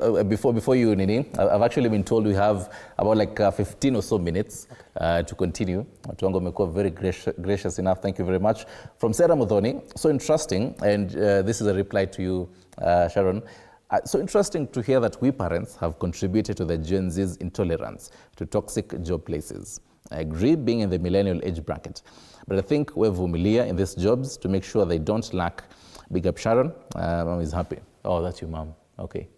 Before you, Nini, I've actually been told we have about like 15 or so minutes to continue. Tuango Mekua, very gracious enough. Thank you very much. From Sarah Modhoni, so interesting, and this is a reply to you, Sharon. So interesting to hear that we parents have contributed to the Gen Z's intolerance to toxic job places. I agree, being in the millennial age bracket. But I think we're vumilia in these jobs to make sure they don't lack. Big up, Sharon. Mom is happy. Oh, that's your mom. Okay.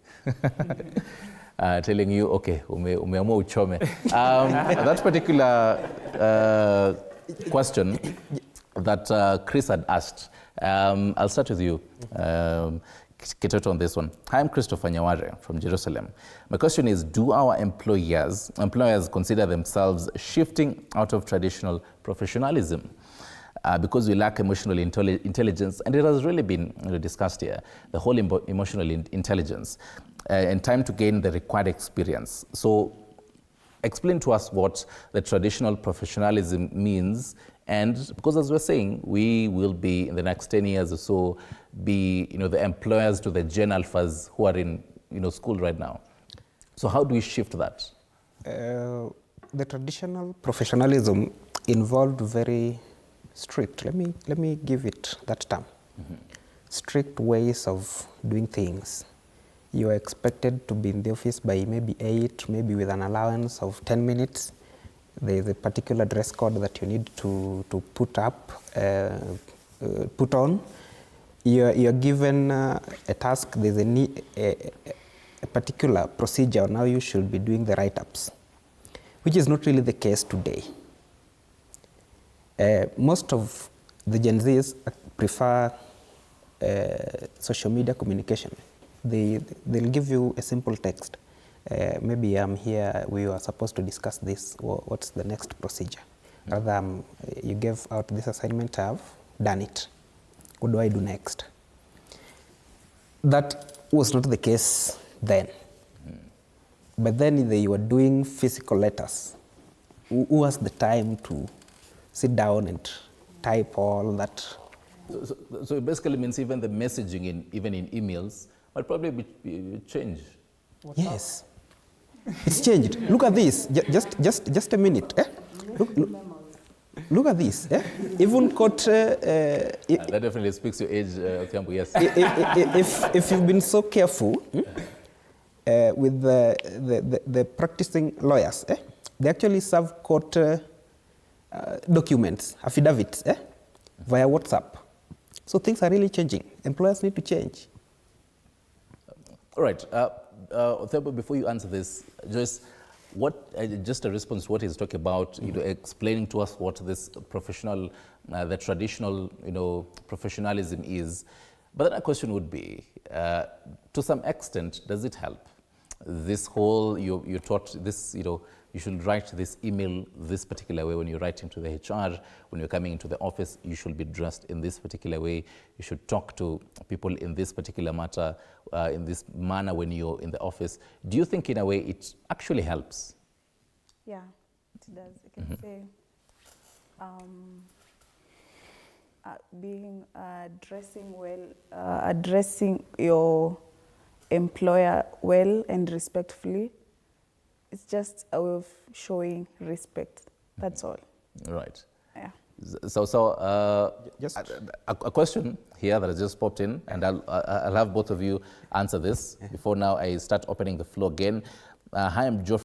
Telling you, okay, umeamua uchome. That particular question that Chris had asked, I'll start with you, Ketoto, on this one. Hi, I'm Christopher Nyaware from Jerusalem. My question is, do our employers consider themselves shifting out of traditional professionalism? Because we lack emotional intelligence, and it has really been discussed here, the whole emotional intelligence and time to gain the required experience. So explain to us what the traditional professionalism means, and because as we're saying, we will be in the next 10 years or so be the employers to the Gen Alphas who are in school right now. So how do we shift that? The traditional professionalism involved very strict, let me give it that term, strict ways of doing things. You are expected to be in the office by maybe 8, maybe with an allowance of 10 minutes. There is a particular dress code that you need to put on. You're given a task, there's a particular procedure, now you should be doing the write-ups, which is not really the case today. Most of the Gen Zs prefer social media communication. They'll give you a simple text. Maybe I'm here, we are supposed to discuss this, what's the next procedure? Rather, you gave out this assignment, I've done it. What do I do next? That was not the case then. But then you were doing physical letters. Who has the time to sit down and type all that? So it basically means even the messaging, even in emails, might probably be changed. Yes, it's changed. Look at this. Just a minute. Look at this. Even got. That definitely speaks to age, Thiambu, yes. If you've been so careful with the practicing lawyers, they actually serve court documents, affidavits, via WhatsApp. So things are really changing. Employers need to change. All right. Thiambu, before you answer this, Joyce, just a response to what he's talking about, explaining to us what this professional, the traditional, professionalism is. But then a question would be, to some extent, does it help? This whole, you're taught this, you should write this email this particular way when you're writing to the HR. When you're coming into the office, you should be dressed in this particular way. You should talk to people in this particular matter, in this manner when you're in the office. Do you think in a way it actually helps? Yeah, it does. I can say dressing well, addressing your employer well and respectfully. It's just a way of showing respect. That's all. Right. Yeah. So just a question here that has just popped in, and I'll have both of you answer this before now I start opening the floor again. Hi, I'm Geoffrey.